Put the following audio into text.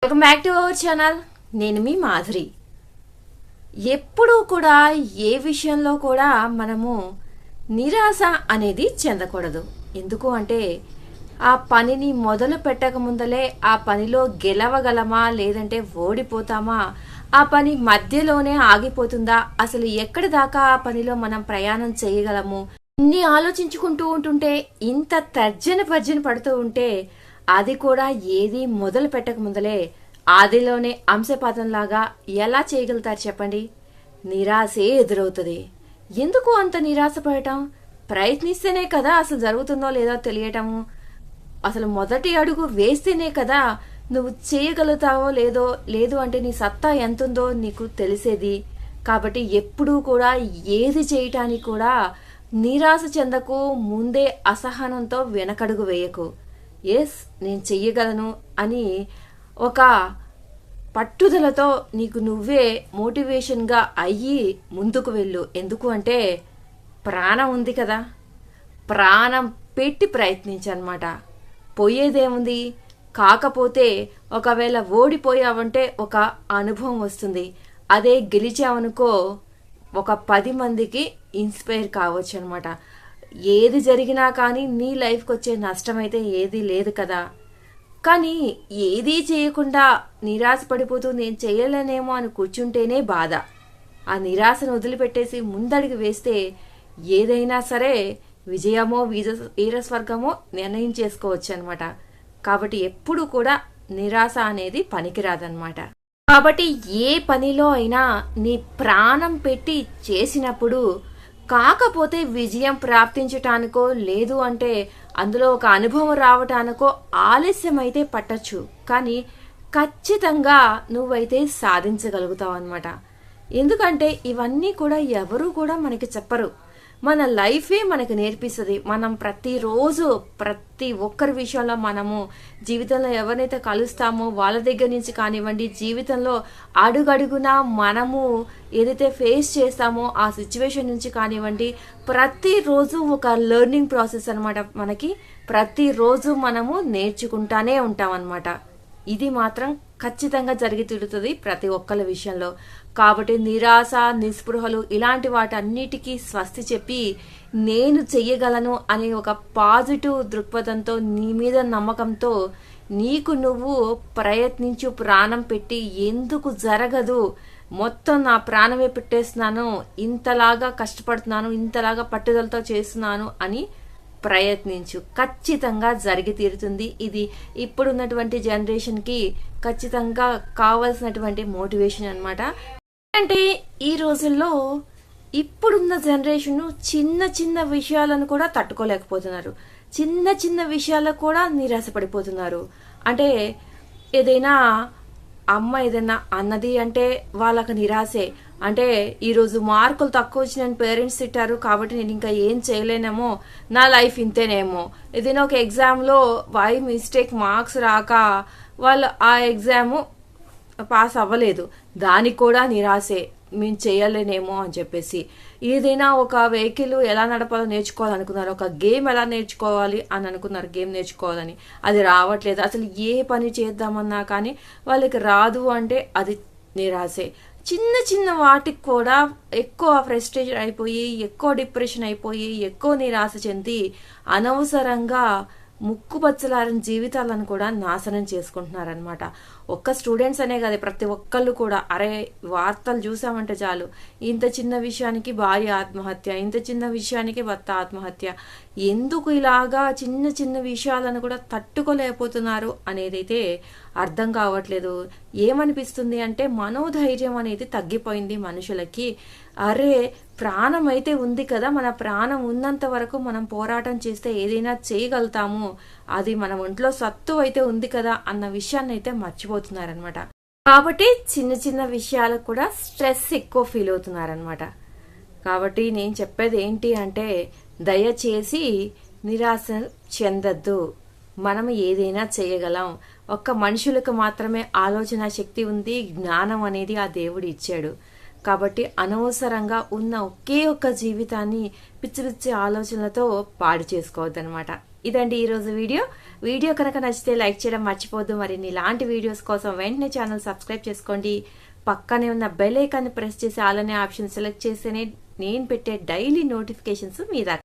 Welcome back to our channel. నేను మీ మాధురి. ఎప్పుడూ కూడా ఏ విషయంలో కూడా మనము నిరాశ అనేది చెందకూడదు. ఎందుకు అంటే ఆ పనిని మొదలు పెట్టక ముందలే ఆ పనిలో గెలవగలమా లేదంటే ఓడిపోతామా, ఆ పని మధ్యలోనే ఆగిపోతుందా, అసలు ఎక్కడి దాకా ఆ పనిలో మనం ప్రయాణం చేయగలము, ఇన్ని ఆలోచించుకుంటూ ఉంటుంటే, ఇంత తర్జన పడుతూ ఉంటే అది కూడా ఏది మొదలు పెట్టక ముందలే ఆదిలోనే అంశపాతంలాగా ఎలా చేయగలుగుతారు చెప్పండి? నిరాశే ఎదురవుతుంది. ఎందుకు అంత నిరాశపడటం? ప్రయత్నిస్తేనే కదా అసలు జరుగుతుందో లేదో తెలియటము. అసలు మొదటి అడుగు వేస్తేనే కదా నువ్వు చేయగలుగుతావో లేదు అంటే నీ సత్తా ఎంతుందో నీకు తెలిసేది. కాబట్టి ఎప్పుడూ కూడా ఏది చేయటానికి కూడా నిరాశ చెందకు, ముందే అసహనంతో వెనకడుగు వేయకు. ఎస్, నేను చెయ్యగలను అని ఒక పట్టుదలతో నీకు నువ్వే మోటివేషన్గా అయ్యి ముందుకు వెళ్ళు. ఎందుకు అంటే ప్రాణం ఉంది కదా, ప్రాణం పెట్టి ప్రయత్నించనమాట. పోయేదేముంది? కాకపోతే ఒకవేళ ఓడిపోయావంటే ఒక అనుభవం వస్తుంది. అదే గెలిచావనుకో ఒక 10 మందికి ఇన్స్పైర్ కావచ్చు అనమాట. ఏది జరిగినా కానీ నీ లైఫ్కి వచ్చే నష్టం అయితే ఏది లేదు కదా. కానీ ఏదీ చేయకుండా నిరాశ పడిపోతూ నేను చేయలేనేమో అని కూర్చుంటేనే బాధ. ఆ నిరాశను వదిలిపెట్టేసి ముందడికి వేస్తే ఏదైనా సరే విజయమో వీరస్వర్గమో నిర్ణయం చేసుకోవచ్చు అనమాట. కాబట్టి ఎప్పుడు కూడా నిరాశ అనేది పనికిరాదనమాట. కాబట్టి ఏ పనిలో అయినా నీ ప్రాణం పెట్టి చేసినప్పుడు కాకపోతే విజయం ప్రాప్తించటానికో లేదు అంటే అందులో ఒక అనుభవం రావటానికో ఆలస్యం అయితే పట్టచ్చు, కానీ ఖచ్చితంగా నువ్వైతే సాధించగలుగుతావు అనమాట. ఎందుకంటే ఇవన్నీ కూడా ఎవరు కూడా మనకి చెప్పరు. మన లైఫే మనకు నేర్పిస్తుంది. మనం ప్రతిరోజు ప్రతి ఒక్కరి విషయంలో మనము జీవితంలో ఎవరినైతే కలుస్తామో వాళ్ళ దగ్గర నుంచి కానివ్వండి, జీవితంలో అడుగడుగునా మనము ఏదైతే ఫేస్ చేస్తామో ఆ సిచ్యువేషన్ నుంచి కానివ్వండి, ప్రతిరోజు ఒక లెర్నింగ్ ప్రాసెస్ అనమాట. మనకి ప్రతిరోజు మనము నేర్చుకుంటానే ఉంటాం అనమాట. ఇది మాత్రం ఖచ్చితంగా జరిగి తీరుతుంది ప్రతి ఒక్కరి విషయంలో. కాబట్టి నిరాశ, నిస్పృహలు ఇలాంటి వాటన్నిటికీ స్వస్తి చెప్పి నేను చెయ్యగలను అనే ఒక పాజిటివ్ దృక్పథంతో, నీ మీద నమ్మకంతో నీకు నువ్వు ప్రయత్నించు, ప్రాణం పెట్టి ఎందుకు జరగదు, మొత్తం నా ప్రాణమే పెట్టేస్తున్నాను, ఇంతలాగా కష్టపడుతున్నాను, ఇంతలాగా పట్టుదలతో చేస్తున్నాను అని ప్రయత్నించు. ఖచ్చితంగా జరిగి తీరుతుంది. ఇది ఇప్పుడున్నటువంటి జనరేషన్కి ఖచ్చితంగా కావాల్సినటువంటి మోటివేషన్ అనమాట. అంటే ఈ రోజుల్లో ఇప్పుడున్న జనరేషన్ చిన్న చిన్న విషయాలను కూడా తట్టుకోలేకపోతున్నారు. చిన్న చిన్న విషయాలకు కూడా నిరాశపడిపోతున్నారు. అంటే ఏదైనా అమ్మ ఏదైనా అన్నది అంటే వాళ్ళకు నిరాశే. అంటే ఈరోజు మార్కులు తక్కువ వచ్చినాయని పేరెంట్స్ తిట్టారు కాబట్టి నేను ఇంకా ఏం చేయలేనేమో, నా లైఫ్ ఇంతేనేమో. ఏదైనా ఒక ఎగ్జామ్లో బై మిస్టేక్ మార్క్స్ రాక వాళ్ళు ఆ ఎగ్జామ్ పాస్ అవ్వలేదు, దానికి కూడా నిరాశే, మేము చేయలేనేమో అని చెప్పేసి. ఏదైనా ఒక వెహికల్ ఎలా నడపాలో నేర్చుకోవాలనుకున్నారు, ఒక గేమ్ ఎలా నేర్చుకోవాలి అని అనుకున్నారు, గేమ్ నేర్చుకోవాలని, అది రావట్లేదు. అసలు ఏ పని చేద్దామన్నా కానీ వాళ్ళకి రాదు అంటే అది నిరాశే. చిన్న చిన్న వాటికి కూడా ఎక్కువ ఫ్రస్ట్రేషన్ అయిపోయి, ఎక్కువ డిప్రెషన్ అయిపోయి, ఎక్కువ నిరాశ చెంది అనవసరంగా ముక్కుపచ్చలారని జీవితాలను కూడా నాశనం చేసుకుంటున్నారనమాట. ఒక్క స్టూడెంట్స్ అనే కదా, ప్రతి ఒక్కళ్ళు కూడా అరే వార్తలు చూసామంటే చాలు, ఇంత చిన్న విషయానికి భార్య ఆత్మహత్య, ఇంత చిన్న విషయానికి భర్త ఆత్మహత్య. ఎందుకు ఇలాగా చిన్న చిన్న విషయాలను కూడా తట్టుకోలేకపోతున్నారు అనేదైతే అర్థం కావట్లేదు. ఏమనిపిస్తుంది అంటే మనోధైర్యం అనేది తగ్గిపోయింది మనుషులకి. అరే ప్రాణం అయితే ఉంది కదా, మన ప్రాణం ఉన్నంత వరకు మనం పోరాటం చేస్తే ఏదైనా చేయగలుగుతాము, అది మన ఒంట్లో సత్తు అయితే ఉంది కదా అన్న విషయాన్ని అయితే మర్చిపోతున్నారనమాట. కాబట్టి చిన్న చిన్న విషయాలకు కూడా స్ట్రెస్ ఎక్కువ ఫీల్ అవుతున్నారనమాట. కాబట్టి నేను చెప్పేది ఏంటి అంటే దయచేసి నిరాశ చెందద్దు. మనం ఏదైనా చేయగలం. ఒక్క మనుషులకు మాత్రమే ఆలోచన శక్తి ఉంది, జ్ఞానం అనేది ఆ దేవుడు ఇచ్చాడు. కాబట్టి అనవసరంగా ఉన్న ఒకే ఒక్క జీవితాన్ని పిచ్చి పిచ్చి ఆలోచనలతో పాడు చేసుకోవద్దనమాట. ఇదండి ఈరోజు వీడియో. వీడియో కనుక నచ్చితే లైక్ చేయడం మర్చిపోద్దు. మరి ఇలాంటి వీడియోస్ కోసం వెంటనే ఛానల్ సబ్స్క్రైబ్ చేసుకోండి. పక్కనే ఉన్న బెల్ ఐకాన్ని ప్రెస్ చేసి ఆల్ అనే ఆప్షన్ సెలెక్ట్ చేస్తేనే నేను పెట్టే డైలీ నోటిఫికేషన్స్ మీ దాకా